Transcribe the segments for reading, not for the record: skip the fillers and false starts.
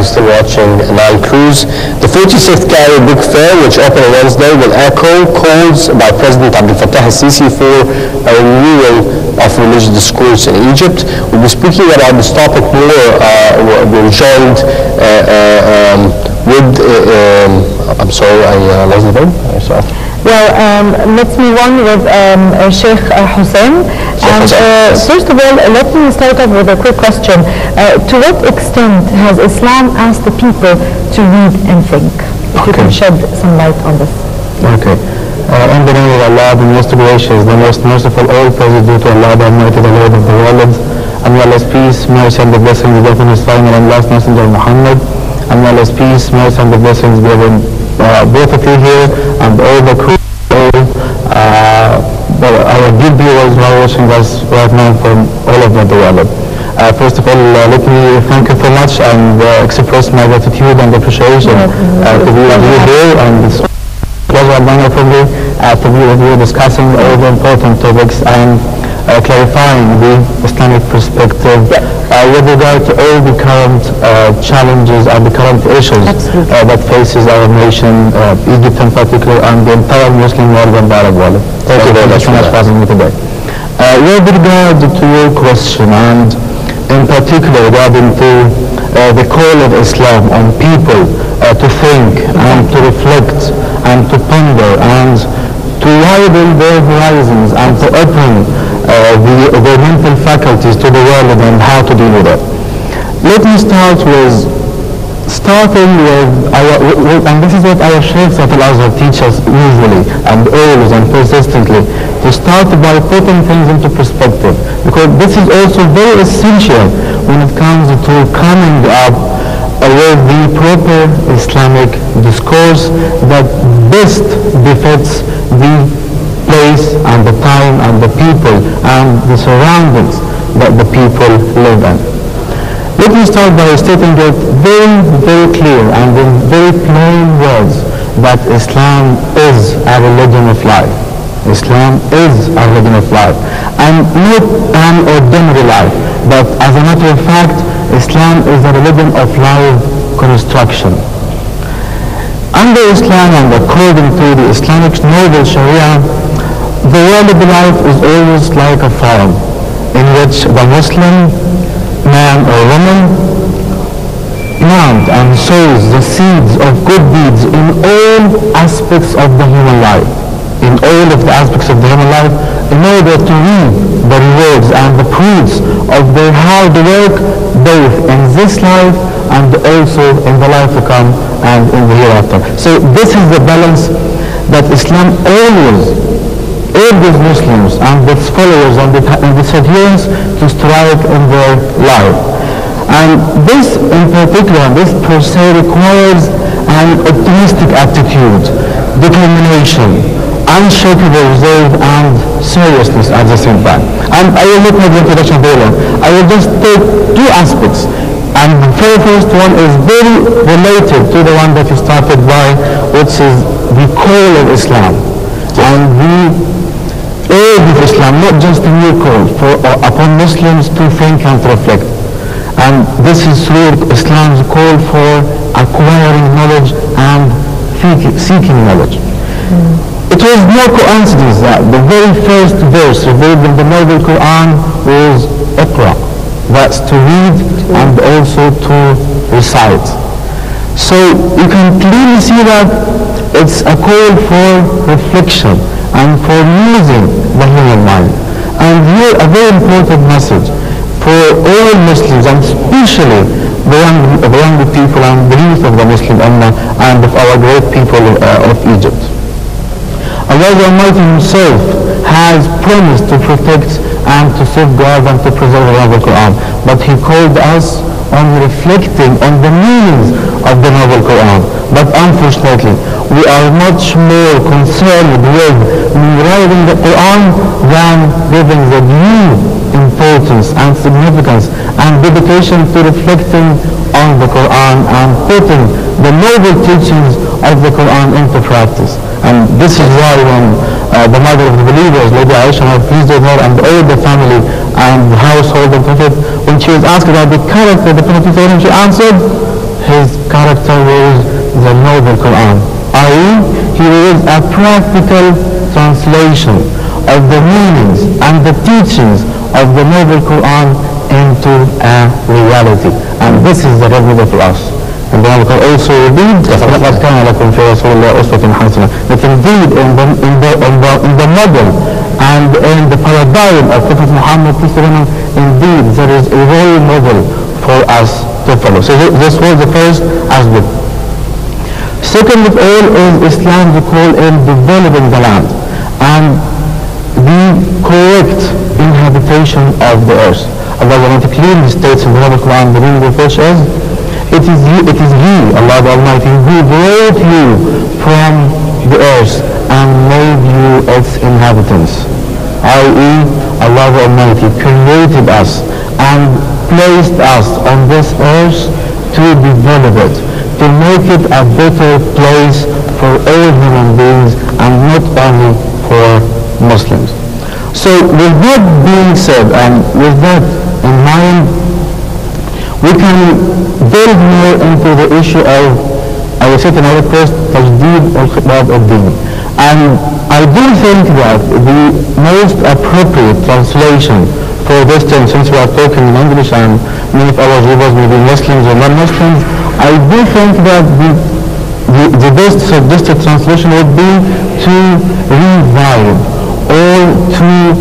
still watching Nile Cruise. The 46th Cairo Book Fair, which opened on Wednesday, will echo calls by President Abdel Fattah al-Sisi for a renewal of religious discourse in Egypt. We'll be speaking about this topic more. We're joined with, I'm sorry, I lost the name. Well, let's move on with Sheikh Hossam. First of all, let me start off with a quick question. To what extent has Islam asked the people to read and think? If you can shed some light on this. Okay. In the name of Allah, the most gracious, the most merciful, all praise due to Allah, the Almighty, the Lord of the world. And Allah's peace, mercy, and the blessings be upon His final and last messenger Muhammad. And Allah's peace, mercy, and the blessings be upon both of you here and all the crew, our dear viewers who are watching us right now from all over the world. First of all, let me thank you so much and express my gratitude and appreciation to be with you here, and it's a pleasure and honor for me to be with you discussing all the important topics and clarifying the Islamic perspective with regard to all the current challenges and the current issues that faces our nation, Egypt in particular, and the entire Muslim world and the Arab world. Thank you very much for having me today. With regard to your question, and in particular regarding to the call of Islam on people to think and to reflect and to ponder and to widen their horizons and to open their mental faculties to the world and how to deal with it. Let me start with and this is what our sheikhs at Al-Azhar teach us usually and always and persistently, to start by putting things into perspective, because this is also very essential when it comes to coming up with the proper Islamic discourse that best befits the place and the time and the people and the surroundings that the people live in. Let me start by stating it very, very clear and in very plain words that Islam is a religion of life. Islam is a religion of life, and not an ordinary life, but as a matter of fact, Islam is a religion of life construction. Under Islam and according to the Islamic noble Sharia, the world of life is always like a farm in which the Muslim man or woman plant and sows the seeds of good deeds in all aspects of the human life, in all of the aspects of the human life, in order to reap the rewards and the fruits of their hard work, both in this life and also in the life to come and in the hereafter. So this is the balance that Islam always urges Muslims and its followers and its adherents to strive in their life. And this in particular, this per se requires an optimistic attitude, determination, unshakable resolve and seriousness at the same time. And I will not make the introduction very long. I will just take two aspects. And the first one is very related to the one that you started by, which is the call of Islam. And the urge of Islam, not just a new call upon Muslims to think and to reflect. And this is through Islam's call for acquiring knowledge and seeking knowledge. It was no coincidence that the very first verse revealed in the Noble Quran was Iqra. That's to read and also to recite. So you can clearly see that it's a call for reflection and for using the human mind. And here a very important message for all Muslims, and especially the young people and the youth of the Muslim Ummah and of our great people of Egypt. Allah Almighty Himself has promised to protect and to safeguard and to preserve the Noble Quran, but He called us on reflecting on the meanings of the Noble Quran. But unfortunately, we are much more concerned with memorizing the Quran than giving the due importance and significance and dedication to reflecting on the Quran and putting the noble teachings of the Quran into practice. And this is why when the mother of the believers, Lady Aisha, may pleased with her, and all the family and the household of the Prophet, when she was asked about the character of the Prophet, she answered, he his character was the noble Quran, i.e. he was a practical translation of the meanings and the teachings of the noble Quran into a reality. And this is the remedy for us. And then we can also read لَقَدْ كَانَ لَكُمْ فِي رَسُولِ اللَّهِ أُسْوَةٌ حَسَنَةٌ. That indeed in the model and in the paradigm of Prophet Muhammad, indeed there is a role model for us to follow. So this was the first aspect. Second of all is Islam's call in developing the land and the correct inhabitation of the earth. Allah clearly states in the Holy Quran, the meaning of which is, it is He, Allah the Almighty, who brought you from the earth and made you its inhabitants. I.e., Allah the Almighty created us and placed us on this earth to develop it, to make it a better place for all human beings and not only for Muslims. So with that being said and with that in mind, we can delve more into the issue of, I will say another first, tajdeed al-khitab al-din. And I do think that the most appropriate translation for this term, since we are talking in English and many of our viewers may be Muslims or non-Muslims, I do think that the best suggested translation would be to revive or to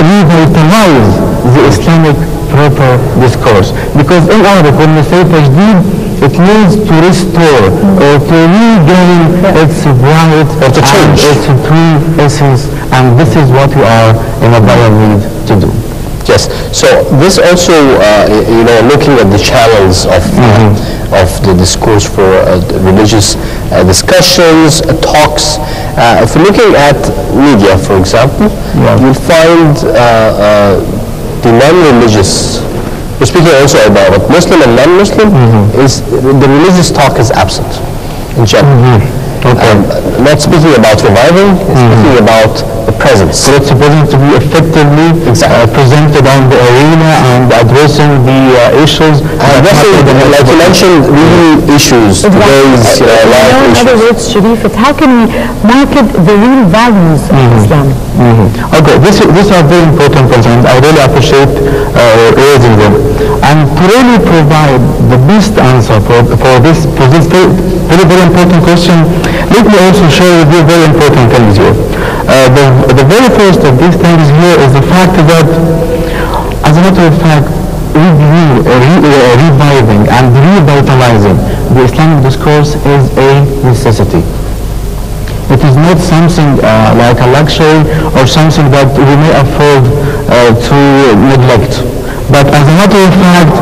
revitalize the Islamic proper discourse. Because in Arabic, when we say tajdeed, it means to restore or to regain its bright or to change its true essence, and this is what we are in a dire need to do. Yes. So this also, looking at the channels of the discourse for religious discussions, talks. If you're looking at media, for example, you'll find the non-religious. We're speaking also about it. Muslim and non-Muslim. Is the religious talk is absent in general. Okay. Not speaking about revival, speaking about the presence. So it's supposed to be effectively presented on the arena and addressing the issues. Addressing, like you mentioned, real issues, today's life issues. In other words, Sharif, how can we market the real values of Islam? Okay, these are very important concerns. I really appreciate raising them. And to really provide the best answer for this very, very important question, let me also share with you very important things here. The very first of these things here is the fact that, as a matter of fact, reviving and revitalizing the Islamic discourse is a necessity. It is not something like a luxury or something that we may afford to neglect. But as a matter of fact,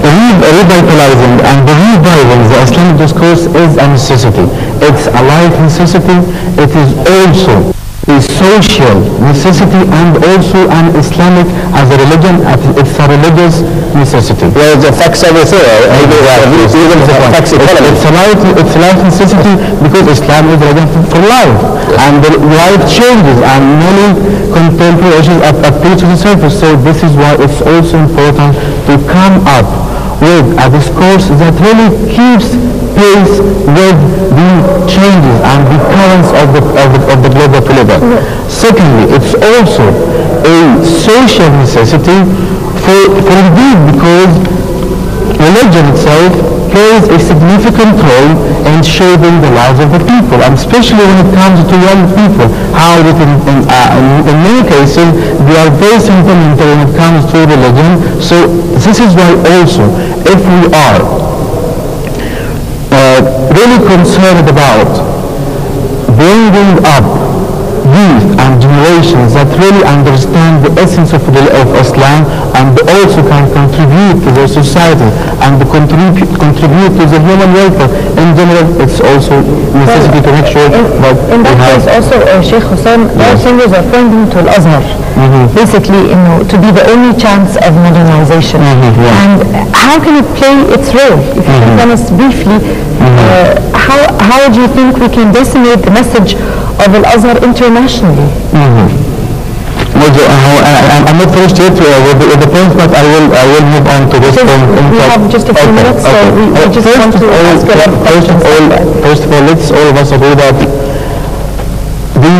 revitalizing and reviving the Islamic discourse is a necessity. It's a life necessity. It is also a social necessity and also an Islamic as a religion. It's a religious necessity. Well, it affects everything. Even it affects economy. It's a life necessity because Islam is religion for life. And the life changes and many contemporary issues appear to the surface. So this is why it's also important to come up with a discourse that really keeps pace with the changes and the currents of the global flavor. Secondly, it's also a social necessity for indeed because religion itself plays a significant role in shaping the lives of the people, and especially when it comes to young people, how that in many cases they are very sentimental when it comes to religion. So this is why also, if we are really concerned about bringing up youth and generations that really understand the essence of Islam and also can contribute to their society and contribute to the human welfare in general, it's also necessary to make sure that in that case also, Sheikh Hossam, all singers are pointing to Al-Azhar, basically, to be the only chance of modernization. And how can it play its role? If you can tell us briefly, how do you think we can disseminate the message of Al-Azhar internationally? I'm not finished yet with the point, but I will move on to this point. We have just a few minutes, so we just want to ask a lot of questions. First of all, let's all of us agree that the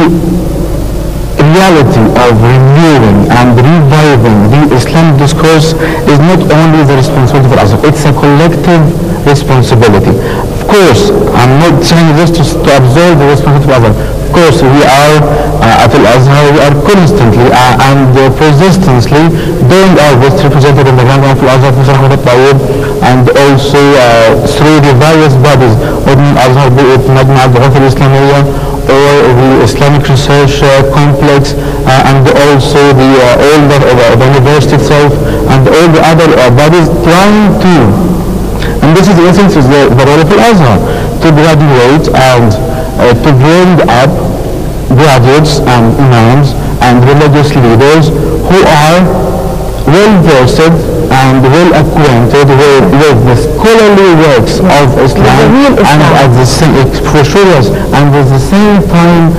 reality of renewing and reviving the Islamic discourse is not only the responsibility of Al-Azhar, it's a collective responsibility. Of course, I'm not saying this to absorb the responsibility of Al-Azhar. Of course, we are at Al-Azhar, we are constantly and persistently doing our best represented in the Grand of Al-Azhar and also through the various bodies of Al-Azhar, be it مجموعة الإسلامية or the Islamic Research Complex and also the university itself and all the other bodies trying to, and this is the essence of the role of Al-Azhar, to graduate and to bring up graduates and imams and religious leaders who are well versed and well acquainted with the scholarly works of Islam and at the same and at the same time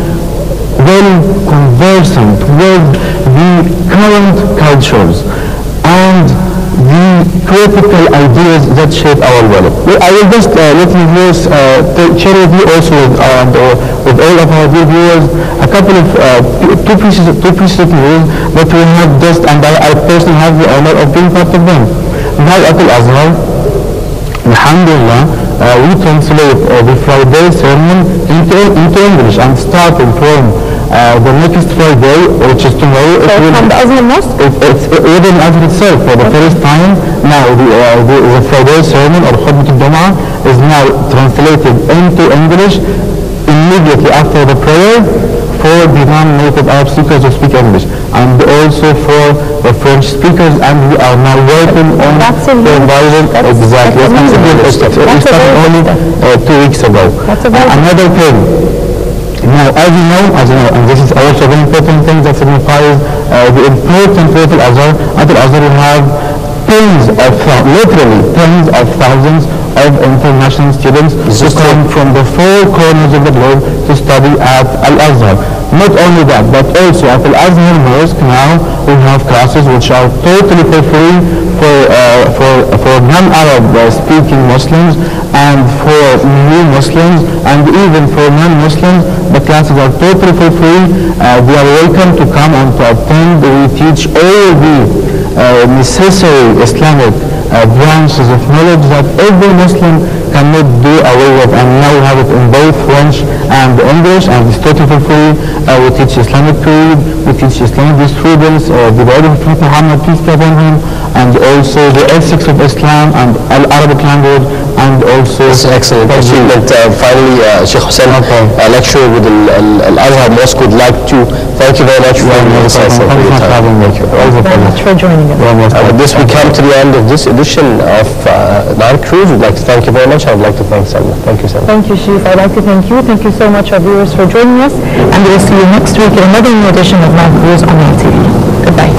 well conversant with the current cultures and the critical ideas that shape our world. I will just let me just share with you also with all of our viewers a couple of two pieces of news that we have just, and I personally have the honor of being part of them. Now at Al-Azhar, alhamdulillah, we translate the Friday sermon into English, and starting from the next Friday, which is tomorrow, from the Azhar Mosque? It's even Azhar itself for the first time. Now the Friday sermon or Khutbah al-Jum'ah is now translated into English immediately after the prayer for the non-native Arab speakers who speak English, and also for the French speakers, and we are now working on providing exactly. We started only 2 weeks ago. Another thing. Now, as you know, and this is also a very important thing that signifies the important role of Al-Azhar. At Al-Azhar we have literally tens of thousands of international students who come from the 4 corners of the globe to study at Al-Azhar. Not only that, but also at Al-Azhar Mosque now we have classes which are totally for free for non-Arab speaking Muslims and for new Muslims, and even for non-Muslims. The classes are totally for free. They are welcome to come and to attend. We teach all the necessary Islamic branches of knowledge that every Muslim cannot do away with, and now we have it in both French and English, and it's totally for free. We teach Islamic creed, we teach Islamic jurisprudence, the body of Prophet Muhammad, peace be upon him, and also the ethics of Islam and Arabic language, and also... This is excellent achievement. Finally, Sheikh Hossam, lecturer with Al-Azhar Mosque, would like to thank you very much for your insights. Thank you very much for joining us. With this, we come to the end of this edition of Nile Cruise. We'd like to thank you very much. I would like to thank Salma. Thank you, Salma. Thank you, Chief. I'd like to thank you. Thank you so much, our viewers, for joining us. And we'll see you next week in another new edition of Nile Cruise on Nile TV. Goodbye.